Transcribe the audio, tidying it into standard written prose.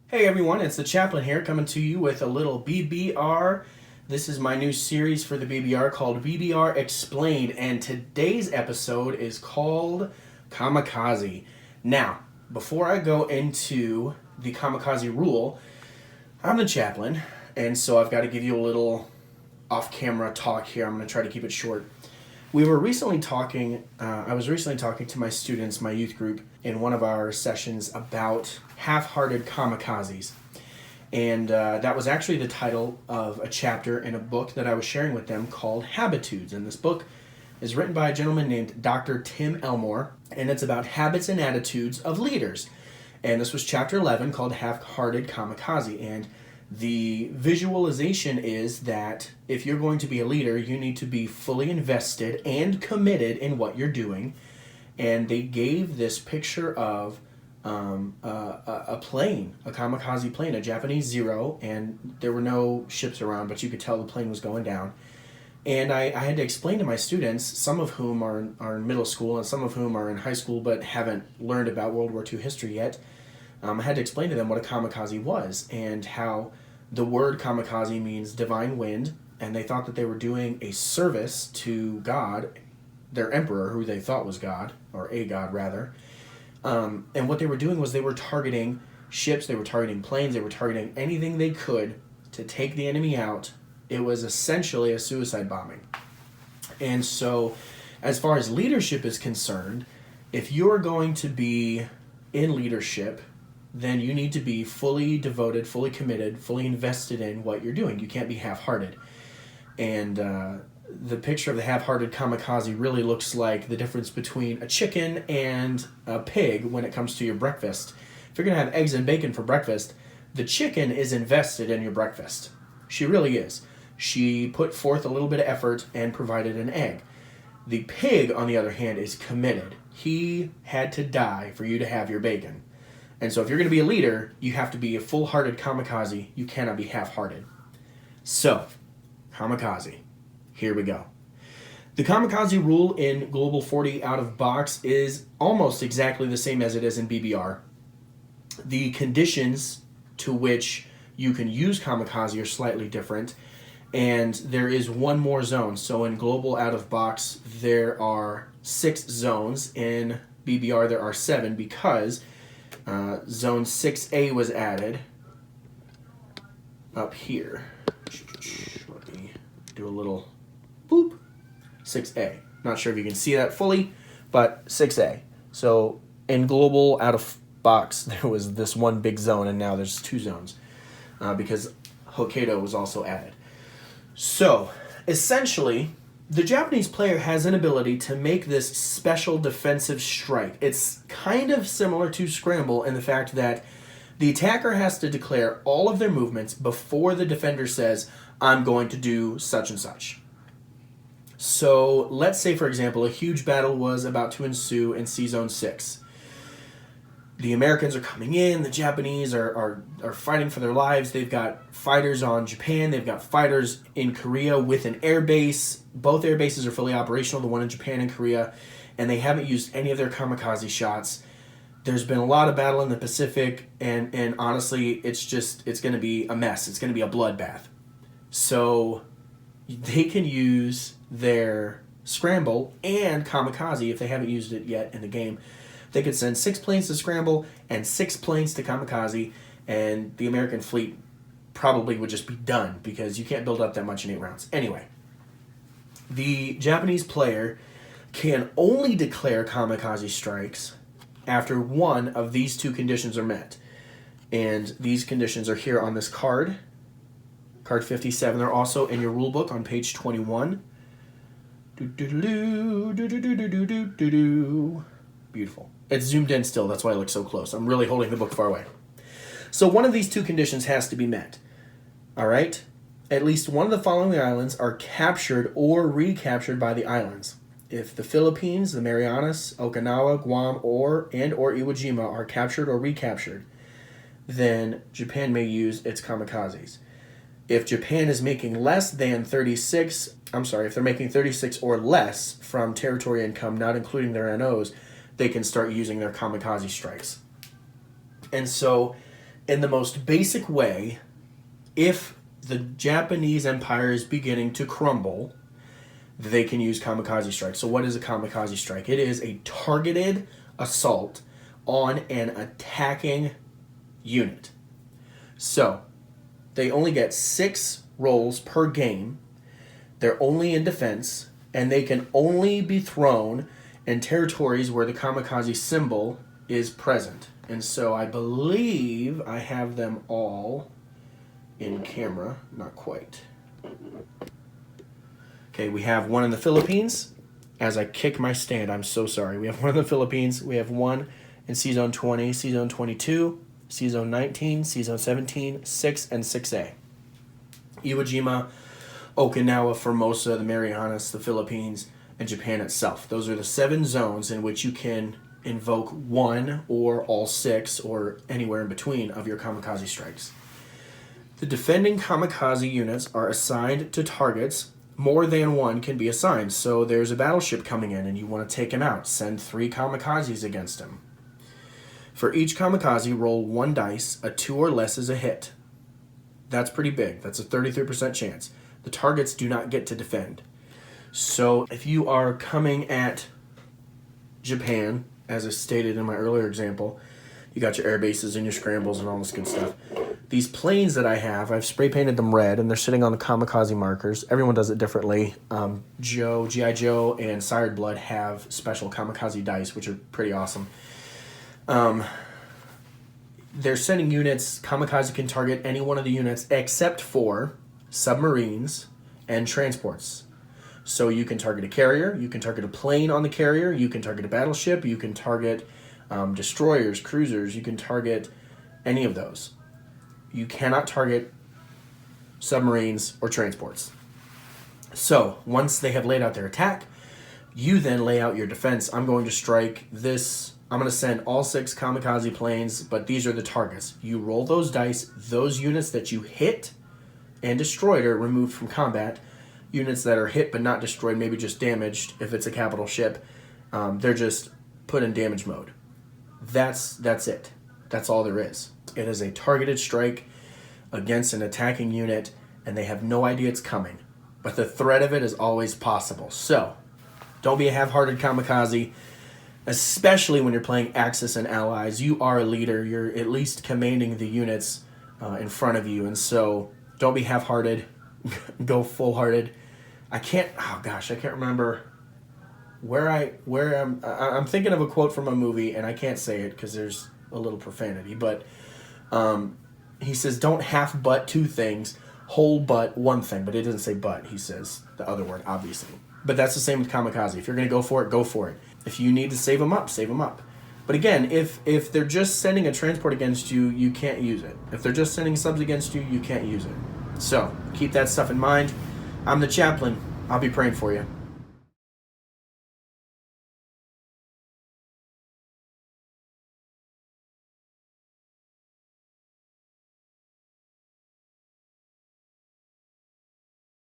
Hey everyone, it's the Chaplain here coming to you with a little BBR. This is my new series for the BBR called BBR Explained, and today's episode is called Kamikaze. Now, before I go into the Kamikaze rule, I'm the chaplain, and so I've got to give you a little off-camera talk here. I'm going to try to keep it short. I was recently talking to my students, my youth group, in one of our sessions about half-hearted kamikazes. And that was actually the title of a chapter in a book that I was sharing with them called Habitudes. And this book is written by a gentleman named Dr. Tim Elmore, and it's about habits and attitudes of leaders. And this was chapter 11 called Half-Hearted Kamikaze. And the visualization is that if you're going to be a leader, you need to be fully invested and committed in what you're doing. And they gave this picture of a plane, a kamikaze plane, a Japanese Zero, and there were no ships around, but you could tell the plane was going down. And I had to explain to my students, some of whom are in middle school and some of whom are in high school but haven't learned about World War II history yet, I had to explain to them what a kamikaze was and how the word kamikaze means divine wind, and they thought that they were doing a service to God, their emperor, who they thought was God, or a God rather. And what they were doing was they were targeting ships, they were targeting planes, they were targeting anything they could to take the enemy out. It was essentially a suicide bombing. And so, as far as leadership is concerned, if you're going to be in leadership, then you need to be fully devoted, fully committed, fully invested in what you're doing. You can't be half-hearted. And the picture of the half-hearted kamikaze really looks like the difference between a chicken and a pig when it comes to your breakfast. If you're going to have eggs and bacon for breakfast, the chicken is invested in your breakfast. She really is. She put forth a little bit of effort and provided an egg. The pig, on the other hand, is committed. He had to die for you to have your bacon. And so if you're going to be a leader, you have to be a full-hearted kamikaze. You cannot be half-hearted. So, kamikaze. Here we go. The kamikaze rule in Global 40 out of box is almost exactly the same as it is in BBR. The conditions to which you can use kamikaze are slightly different, and there is one more zone. So in Global out of box, there are 6 zones. In BBR, there are 7 because Zone 6A was added up here. Let me do a little boop. 6A. Not sure if you can see that fully, but 6A. So in Global out of box, there was this one big zone, and now there's 2 zones because Hokkaido was also added. So essentially, the Japanese player has an ability to make this special defensive strike. It's kind of similar to Scramble in the fact that the attacker has to declare all of their movements before the defender says, I'm going to do such and such. So let's say, for example, a huge battle was about to ensue in C-Zone 6. The Americans are coming in, the Japanese are fighting for their lives. They've got fighters on Japan, they've got fighters in Korea with an air base. Both air bases are fully operational, the one in Japan and Korea, and they haven't used any of their kamikaze shots. There's been a lot of battle in the Pacific, and honestly, it's going to be a mess. It's going to be a bloodbath. So they can use their Scramble and Kamikaze, if they haven't used it yet in the game. They could send 6 planes to Scramble and 6 planes to Kamikaze, and the American fleet probably would just be done because you can't build up that much in 8 rounds. Anyway, the Japanese player can only declare Kamikaze strikes after one of these 2 conditions are met. And these conditions are here on this card, card 57. They're also in your rulebook on page 21. Beautiful. It's zoomed in still, that's why I look so close. I'm really holding the book far away. So one of these 2 conditions has to be met. All right? At least one of the following islands are captured or recaptured by the islands. If the Philippines, the Marianas, Okinawa, Guam, or Iwo Jima are captured or recaptured, then Japan may use its kamikazes. If Japan is making less than 36, if they're making 36 or less from territory income, not including their NOs, they can start using their kamikaze strikes. And so In the most basic way, if the Japanese empire is beginning to crumble, they can use kamikaze strike. So what is a kamikaze strike? It is a targeted assault on an attacking unit. So they only get 6 rolls per game. They're only in defense, and they can only be thrown in territories where the kamikaze symbol is present. And so I believe I have them all in camera. Not quite. Okay, we have one in the Philippines. As I kick my stand, I'm so sorry. We have one in the Philippines. We have one in C-Zone 20, C-Zone 22, C-Zone 19, C-Zone 17, 6, and 6A. Iwo Jima, Okinawa, Formosa, the Marianas, the Philippines, and Japan itself. Those are the 7 zones in which you can invoke 1 or all 6 or anywhere in between of your kamikaze strikes. The defending kamikaze units are assigned to targets. More than 1 can be assigned. So there's a battleship coming in and you want to take him out. Send 3 kamikazes against him. For each kamikaze, roll 1 dice. A 2 or less is a hit. That's pretty big. That's a 33% chance. The targets do not get to defend. So if you are coming at Japan, as I stated in my earlier example, you got your air bases and your scrambles and all this good stuff. These planes that I have, I've spray painted them red, and they're sitting on the kamikaze markers. Everyone does it differently. G.I. Joe, and Sired Blood have special kamikaze dice, which are pretty awesome. They're sending units. Kamikaze can target any one of the units except for submarines and transports. So you can target a carrier, you can target a plane on the carrier, you can target a battleship, you can target destroyers, cruisers, you can target any of those. You cannot target submarines or transports. So once they have laid out their attack, you then lay out your defense. I'm going to strike this. I'm going to send all 6 kamikaze planes, but these are the targets. You roll those dice. Those units that you hit and destroyed are removed from combat. Units that are hit but not destroyed, maybe just damaged, if it's a capital ship, they're just put in damage mode. That's it. That's all there is. It is a targeted strike against an attacking unit, and they have no idea it's coming. But the threat of it is always possible. So, don't be a half-hearted kamikaze, especially when you're playing Axis and Allies. You are a leader. You're at least commanding the units in front of you. And so, don't be half-hearted. Go full-hearted. I can't remember where I'm thinking of a quote from a movie, and I can't say it because there's a little profanity, but he says, don't half butt 2 things, whole butt 1 thing, but it doesn't say but. He says the other word, obviously. But that's the same with kamikaze. If you're going to go for it, go for it. If you need to save them up, save them up. But again, if they're just sending a transport against you, you can't use it. If they're just sending subs against you, you can't use it. So keep that stuff in mind. I'm the chaplain. I'll be praying for you.